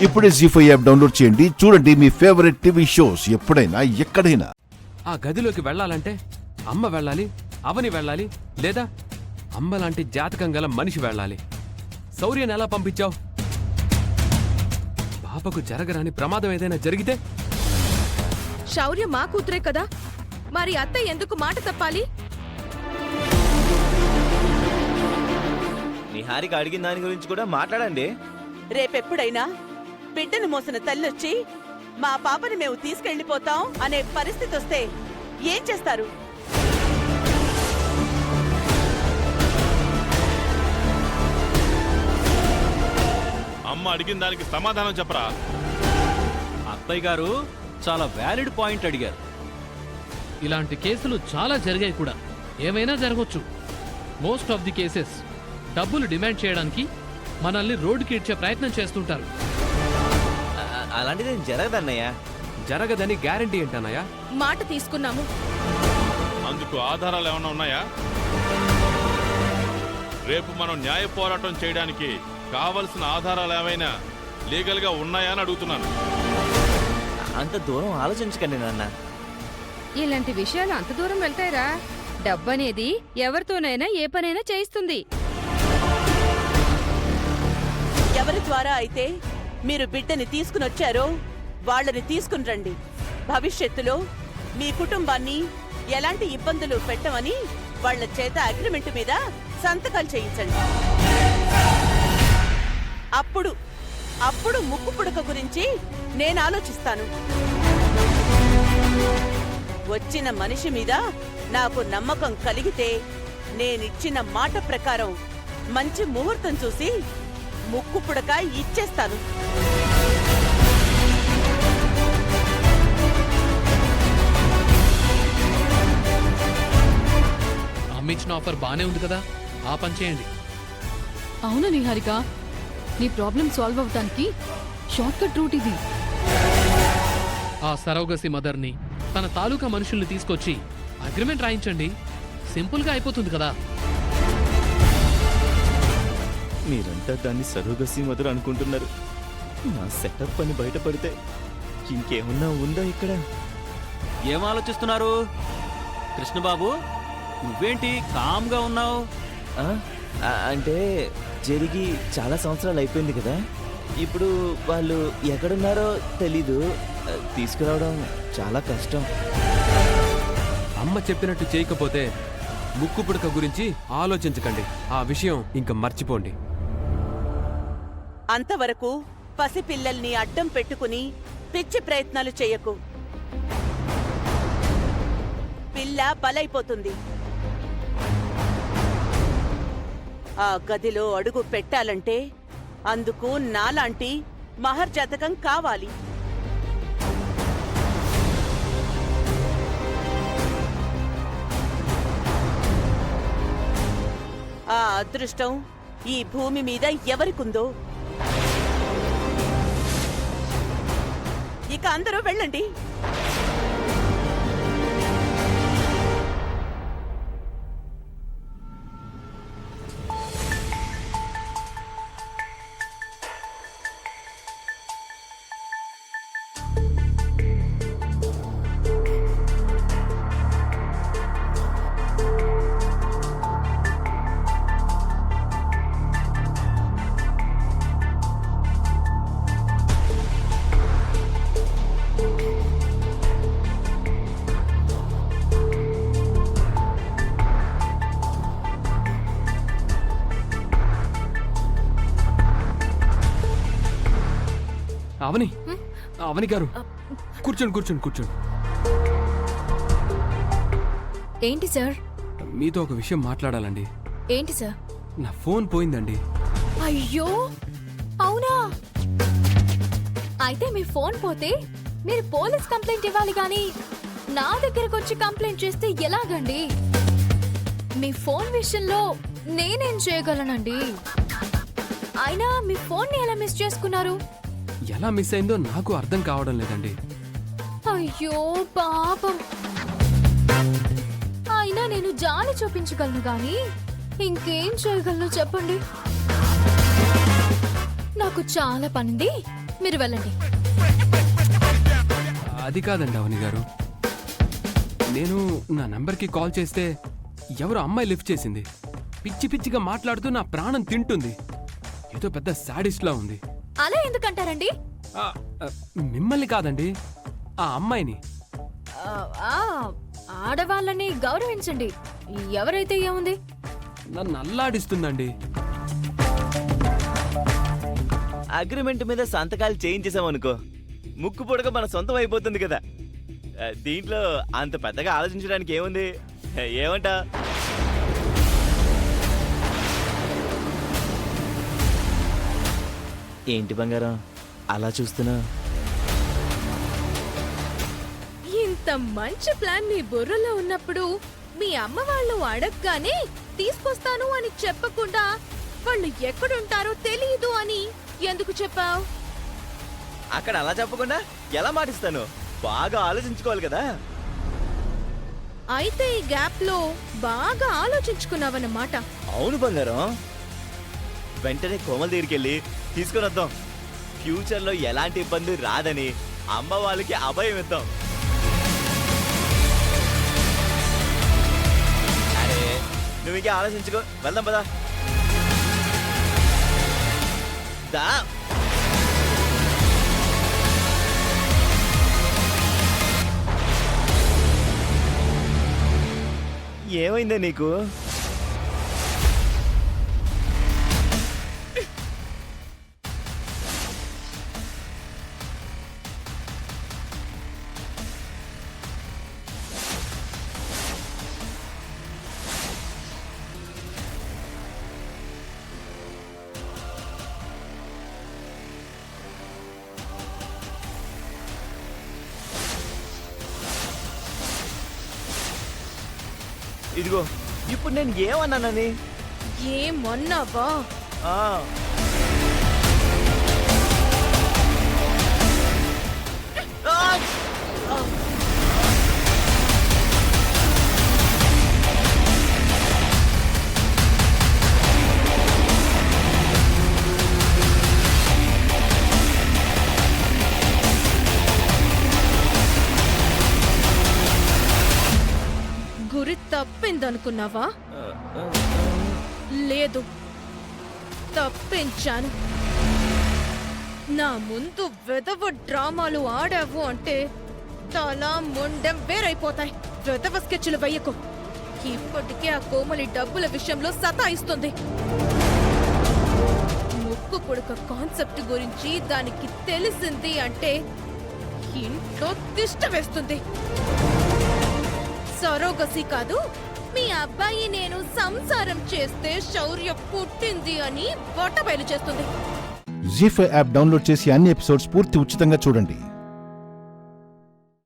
ఇప్పుడే జీ5 app download చేయండి. చూడండి మీ ఫేవరెట్ టీవీ షోస్ ఎప్పుడైనా ఎక్కడైనా. ఆ గదిలోకి వెళ్ళాలంటే అమ్మ వెళ్ళాలి, అవని వెళ్ళాలి, లేదా అమ్మ లాంటి జాతకం గల మనిషి వెళ్ళాలి. శౌర్యని ఎలా పంపించావు? పాపకు జరగరాని ప్రమాదం ఏదైనా జరిగితే? శౌర్య మా కూతురే కదా, మరి అత్త ఎందుకు మాట తప్పాలి? నిహారిక అడిగిన దాని గురించి కూడా మాట్లాడండి. రేపెప్పుడైనా బిడ్డను మోసిన తల్లొచ్చి మా పాపని మేము తీసుకెళ్లిపోతాం అనే పరిస్థితి వస్తే ఏం చేస్తారు? అమ్మ అడిగిన దానికి సమాధానం చెప్పరా? అత్తయ్య గారు చాలా వ్యాలిడ్ పాయింట్ అడిగారు. ఇలాంటి కేసులు చాలా జరిగాయి కూడా. ఏమైనా జరగొచ్చు. మోస్ట్ ఆఫ్ ది కేసెస్ డబ్బులు డిమాండ్ చేయడానికి మనల్ని రోడ్డుకి ఇచ్చే ప్రయత్నం చేస్తుంటారు. అలాంటిది జరగదన్నయ్య. జరగదని గ్యారంటీ ఏంటన్నయ్యా? మాట తీసుకున్నాము. అందుకు ఆధారాలు ఏమైనా ఉన్నాయా? రేపు మనం న్యాయ పోరాటం చేయడానికి కావలసిన ఆధారాలు ఏమైనా లీగల్ గా ఉన్నాయా అని అడుగుతున్నాను. అంత దూరం ఆలోచించకండి నాన్న. ఇలాంటి విషయాలు అంత దూరం వెళ్తాయిరా? డబ్బనేది ఎవరితోనైనా ఏ పనైనా చేయిస్తుంది. ఎవరి ద్వారా అయితే మీరు బిడ్డని తీసుకునొచ్చారో వాళ్ళని తీసుకుని రండి. భవిష్యత్తులో మీ కుటుంబాన్ని ఎలాంటి ఇబ్బందులు పెట్టమని వాళ్ల చేత అగ్రిమెంట్ మీద సంతకాలు చేయించండి. అప్పుడు ముక్కు పుడక గురించి నేను ఆలోచిస్తాను. వచ్చిన మనిషి మీద నాకు నమ్మకం కలిగితే నేనిచ్చిన మాట ప్రకారం మంచి ముహూర్తం చూసి ముక్కు పుడక ఇచ్చేస్తాను. అమ్మిచ్చిన ఆఫర్ బానే ఉంది కదా, ఆ పని చేయండి. అవును నిహారిక, నీ ప్రాబ్లం సాల్వ్ అవటానికి షార్ట్ కట్ రూట్ ఇది. ఆ సరోగసి మదర్ని, తన తాలూకా మనుషుల్ని తీసుకొచ్చి అగ్రిమెంట్ రాయించండి. సింపుల్ గా అయిపోతుంది కదా. మీరంతా దాన్ని సరోగసి మధుర అనుకుంటున్నారు. నా సెటప్ అని బయటపడితే ఇంకేమన్నా ఉందా ఇక్కడ? ఏం ఆలోచిస్తున్నారు? కృష్ణబాబు, నువ్వేంటి కామ్గా ఉన్నావు? అంటే జరిగి చాలా సంవత్సరాలు అయిపోయింది కదా. ఇప్పుడు వాళ్ళు ఎక్కడున్నారో తెలీదు. తీసుకురావడం చాలా కష్టం. అమ్మ చెప్పినట్టు చేయకపోతే ముక్కు పుడక గురించి ఆలోచించకండి. ఆ విషయం ఇంక మర్చిపోండి. అంతవరకు పసిపిల్లల్ని అడ్డం పెట్టుకుని పిచ్చి ప్రయత్నాలు చేయకు. పిల్ల బలైపోతుంది. ఆ గదిలో అడుగు పెట్టాలంటే అందుకు నాలాంటి మహర్జాతకం కావాలి. ఆ అదృష్టం ఈ భూమి మీద ఎవరికుందో. ఇక అందరూ వెళ్ళండి. అవని గారు, కూర్చోండి. ఏంటి సార్? మీతో ఒక విషయం మాట్లాడాలండి. ఏంటి సార్? నా ఫోన్ పోయిందండి. అయ్యో అవునా? అయితే మీ ఫోన్ పోతే మీరు పోలీస్ కంప్లైంట్ ఇవ్వాలి గాని నా దగ్గరకు వచ్చి కంప్లైంట్ చేస్తే ఎలాగండి? మీ ఫోన్ విషయంలో నేనేం చేయగలనండి? అయినా మీ ఫోన్ని ఎలా మిస్ చేసుకున్నారు? ఎలా మిస్ అయిందో నాకు అర్థం కావడం లేదండి. అయ్యో పాపం. అయినా నేను జాలి చూపించగలను గాని ఇంకేం చేయగలను చెప్పండి? నాకు చాలా పనింది, మీరు వెళ్ళండి. అది కాదండి అవని గారు, నేను నా నంబర్కి కాల్ చేస్తే ఎవరో అమ్మాయి లిఫ్ట్ చేసింది. పిచ్చి పిచ్చిగా మాట్లాడుతూ నా ప్రాణం తింటుంది. ఏదో పెద్ద సాడిస్ట్లా ఉంది. అలా ఎందుకంటారండి? ఆ, ఆ, మిమ్మల్ని కాదండి, ఆ అమ్మాయిని. ఆ, ఆడవాళ్ళని గౌరవించండి, ఎవరైతే ఏముంది. నన్ను అల్లాడిస్తుందండి. అగ్రిమెంట్ మీద సంతకాలు చేయించేసామనుకో, ముక్కు పొడక మన సొంతం అయిపోతుంది కదా. దీంట్లో అంత పెద్దగా ఆలోచించడానికి ఏముంది? ఏమంటా? ఏంటి బంగారం అలా చూస్తున్నా? ఇంత మంచి ప్లాన్ నీ బుర్రలో ఉన్నప్పుడు మీ అమ్మ వాళ్ళు అడగగానే తీసుకొస్తాను అని చెప్పకుండా వాళ్ళు ఎక్కడుంటారో తెలీదు అని ఎందుకు చెప్పావు? అక్కడ అలా చెప్పకుండా ఎలా మాటిస్తాను? బాగా ఆలోచించుకోవాలి కదా. అయితే ఈ గ్యాప్ లో బాగా ఆలోచించుకున్నావన్నమాట. అవును బంగారం, వెంటనే కోమల దగ్గరికి వెళ్ళి తీసుకొని వద్దాం. ఫ్యూచర్ లో ఎలాంటి ఇబ్బంది రాదని అమ్మ వాళ్ళకి అభయం ఇద్దాం. అరే నువ్వు ఇంకా ఆలోచించుకో, వెళ్దాం పదా. దా ఏమైందే నీకు? ఇదిగో ఇప్పుడు నేను ఏమన్నానని? ఏమన్నావా? ఆ గురి తప్పిందనుకున్నావా? లేదు, తప్పించాను. నా ముందు వెదవ డ్రామాలు ఆడావు అంటే తల మొండెం వేరైపోతాయి. వెదవ స్కెచ్లు వెయ్యకు. ఇప్పటికే ఆ కోమలి డబ్బుల విషయంలో సతాయిస్తుంది. ముక్కు పుడక కాన్సెప్ట్ గురించి దానికి తెలిసింది అంటే ఇంట్లో తిష్ట వేస్తుంది. సరోగసి కాదు, మీ అబ్బాయి నేను సంసారం చేస్తే శౌర్య పుట్టింది అని బొట్టబయలు చేస్తుంది. జీ5 యాప్ డౌన్లోడ్ చేసి అన్ని ఎపిసోడ్స్ పూర్తి ఉచితంగా చూడండి.